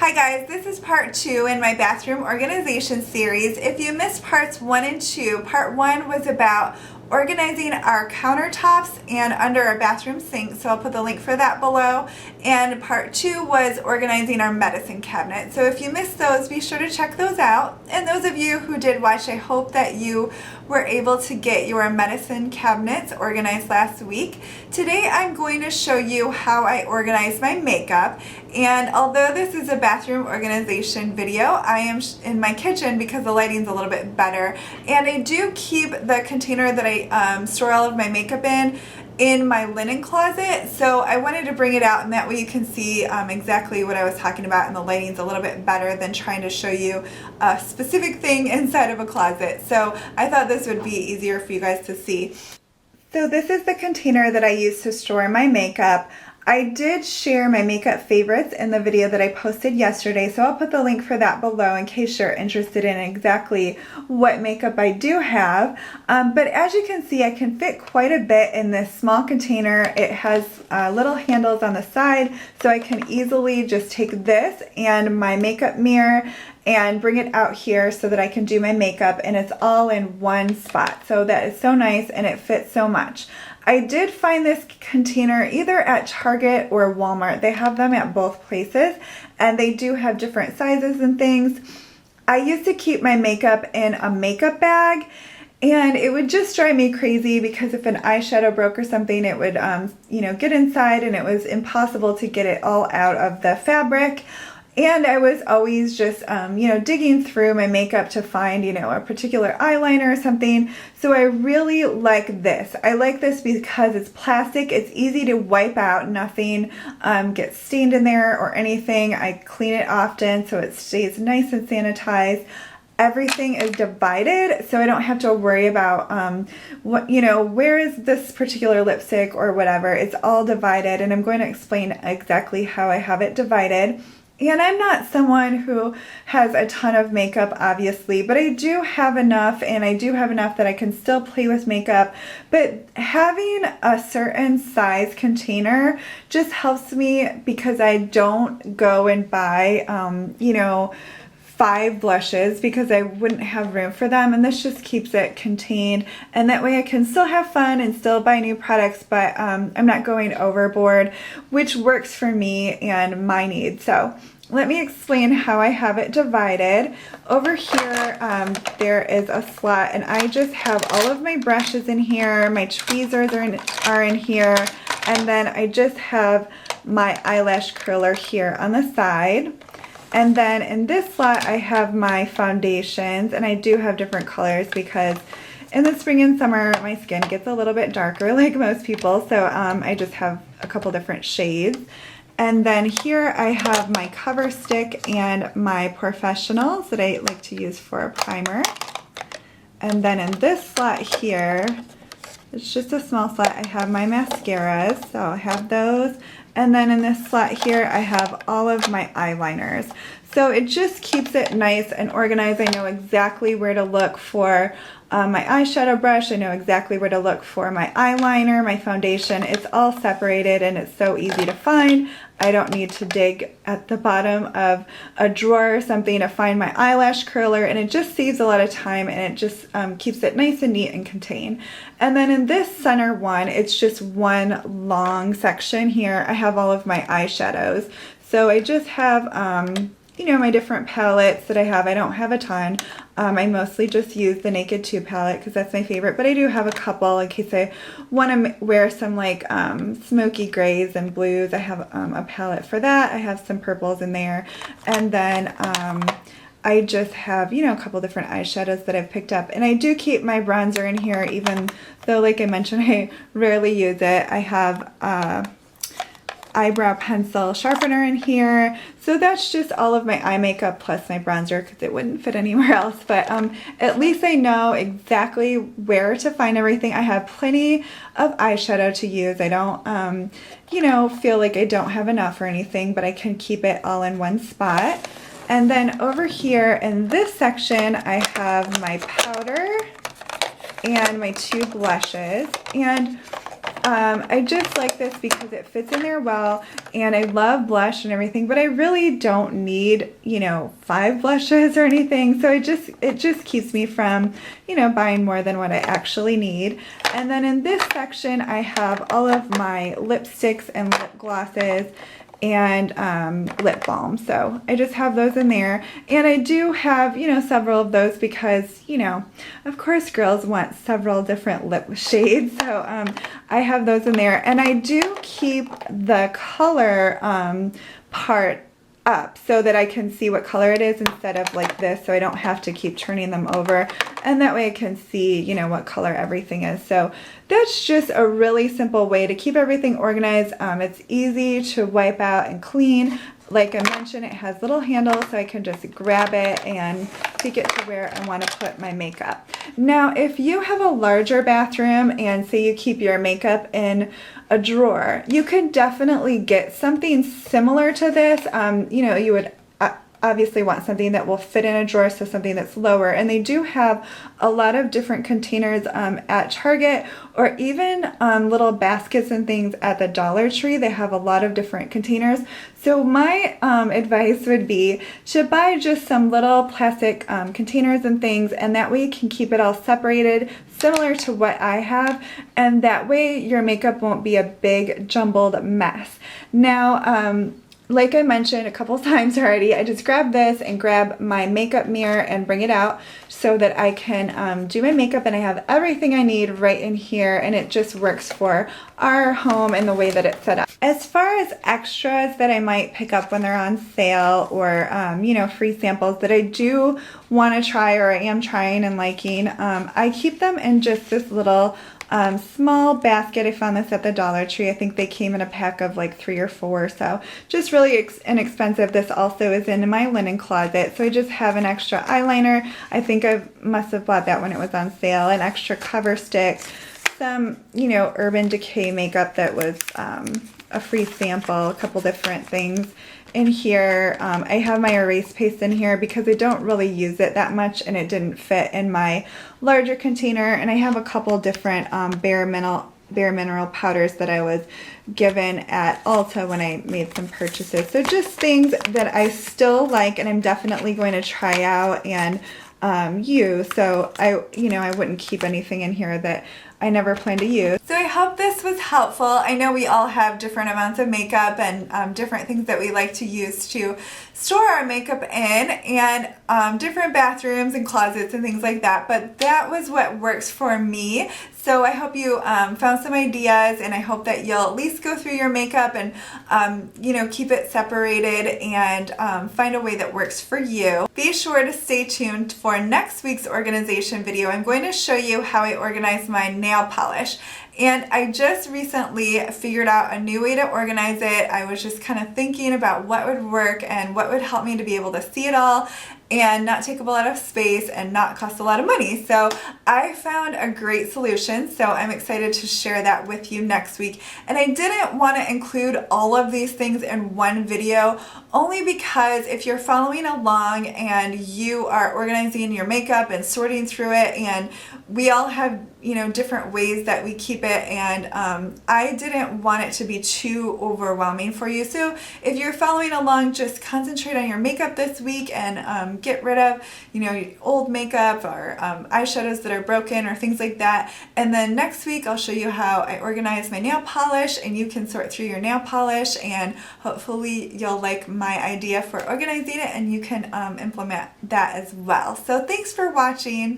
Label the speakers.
Speaker 1: Hi guys, this is part 2 in my bathroom organization series. If you missed parts 1 and 2, part 1 was about organizing our countertops and under our bathroom sink, so I'll put the link for that below. And part 2 was organizing our medicine cabinet. So if you missed those, be sure to check those out. And those of you who did watch, I hope that you were able to get your medicine cabinets organized last week. Today I'm going to show you how I organize my makeup. And although this is a bathroom organization video, I am in my kitchen because the lighting's a little bit better. And I do keep the container that I store all of my makeup in my linen closet. So I wanted to bring it out, and that way you can see exactly what I was talking about, and the lighting's a little bit better than trying to show you a specific thing inside of a closet. So I thought this would be easier for you guys to see. So this is the container that I use to store my makeup. I did share my makeup favorites in the video that I posted yesterday, so I'll put the link for that below in case you're interested in exactly what makeup I do have. But as you can see, I can fit quite a bit in this small container. It has little handles on the side, so I can easily just take this and my makeup mirror and bring it out here so that I can do my makeup, and it's all in one spot. So that is so nice, and it fits so much. I did find this container either at Target or Walmart. They have them at both places, and they do have different sizes and things. I used to keep my makeup in a makeup bag, and it would just drive me crazy because if an eyeshadow broke or something, it would get inside, and it was impossible to get it all out of the fabric. And I was always just, digging through my makeup to find, a particular eyeliner or something. So I really like this. I like this because it's plastic. It's easy to wipe out. Nothing gets stained in there or anything. I clean it often so it stays nice and sanitized. Everything is divided, so I don't have to worry about where is this particular lipstick or whatever. It's all divided, and I'm going to explain exactly how I have it divided. And I'm not someone who has a ton of makeup, obviously, but I do have enough, and I do have enough that I can still play with makeup. But having a certain size container just helps me because I don't go and buy, 5 blushes because I wouldn't have room for them, and this just keeps it contained, and that way I can still have fun and still buy new products, but I'm not going overboard, which works for me and my needs. So let me explain how I have it divided. Over here there is a slot, and I just have all of my brushes in here, my tweezers are in here, and then I just have my eyelash curler here on the side. And then in this slot I have my foundations, and I do have different colors because in the spring and summer my skin gets a little bit darker like most people, so I just have a couple different shades. And then here I have my cover stick and my professionals that I like to use for a primer. And then in this slot here, it's just a small slot, I have my mascaras, so I'll have those. And then in this slot here, I have all of my eyeliners. So it just keeps it nice and organized. I know exactly where to look for my eyeshadow brush. I know exactly where to look for my eyeliner, my foundation. It's all separated, and it's so easy to find. I don't need to dig at the bottom of a drawer or something to find my eyelash curler, and it just saves a lot of time, and it just keeps it nice and neat and contained. And then in this center one, it's just one long section here. I have all of my eyeshadows. So I just have my different palettes that I have. I don't have a ton. I mostly just use the Naked 2 palette because that's my favorite, but I do have a couple in case I want to wear some like smoky grays and blues. I have a palette for that. I have some purples in there, and then I just have, a couple different eyeshadows that I've picked up. And I do keep my bronzer in here, even though, like I mentioned, I rarely use it. I have eyebrow pencil sharpener in here. So that's just all of my eye makeup plus my bronzer because it wouldn't fit anywhere else. But at least I know exactly where to find everything. I have plenty of eyeshadow to use. I don't, feel like I don't have enough or anything, but I can keep it all in one spot. And then over here in this section, I have my powder and my 2 blushes. And I just like this because it fits in there well, and I love blush and everything, but I really don't need, you know, 5 blushes or anything. So it just keeps me from, you know, buying more than what I actually need. And then in this section, I have all of my lipsticks and lip glosses and lip balm. So I just have those in there, and I do have, you know, several of those because, you know, of course girls want several different lip shades. So I have those in there, and I do keep the color part up so that I can see what color it is instead of like this, so I don't have to keep turning them over, and that way I can see, you know, what color everything is. So that's just a really simple way to keep everything organized. It's easy to wipe out and clean. Like I mentioned, it has little handles, so I can just grab it and take it to where I want to put my makeup. Now, if you have a larger bathroom and say you keep your makeup in a drawer, you could definitely get something similar to this. You know, you would obviously want something that will fit in a drawer, so something that's lower. And they do have a lot of different containers at Target, or even little baskets and things at the Dollar Tree. They have a lot of different containers. So my advice would be to buy just some little plastic containers and things, and that way you can keep it all separated, similar to what I have, and that way your makeup won't be a big jumbled mess. Now, like I mentioned a couple times already, I just grab this and grab my makeup mirror and bring it out so that I can do my makeup, and I have everything I need right in here, and it just works for our home and the way that it's set up. As far as extras that I might pick up when they're on sale, or you know, free samples that I do want to try or I am trying and liking, I keep them in just this little small basket. I found this at the Dollar Tree. I think they came in a pack of like 3 or 4, so just really inexpensive. This also is in my linen closet, so I just have an extra eyeliner. I think I must have bought that when it was on sale. An extra cover stick, some, you know, Urban Decay makeup that was a free sample, a couple different things in here. I have my erase paste in here because I don't really use it that much, and it didn't fit in my larger container. And I have a couple different Bare Mineral powders that I was given at Ulta when I made some purchases. So just things that I still like and I'm definitely going to try out and use. So I wouldn't keep anything in here that I never plan to use. So I hope this was helpful. I know we all have different amounts of makeup and different things that we like to use to store our makeup in, and different bathrooms and closets and things like that, but that was what works for me. So I hope you found some ideas, and I hope that you'll at least go through your makeup and you know, keep it separated and find a way that works for you. Be sure to stay tuned for next week's organization video. I'm going to show you how I organize my nail polish. And I just recently figured out a new way to organize it. I was just kind of thinking about what would work and what would help me to be able to see it all and not take up a lot of space and not cost a lot of money. So I found a great solution, so I'm excited to share that with you next week. And I didn't want to include all of these things in one video, only because if you're following along and you are organizing your makeup and sorting through it, and we all have, you know, different ways that we keep it, and I didn't want it to be too overwhelming for you. So if you're following along, just concentrate on your makeup this week and get rid of, you know, old makeup or eyeshadows that are broken or things like that. And then next week I'll show you how I organize my nail polish, and you can sort through your nail polish, and hopefully you'll like my idea for organizing it and you can implement that as well. So thanks for watching.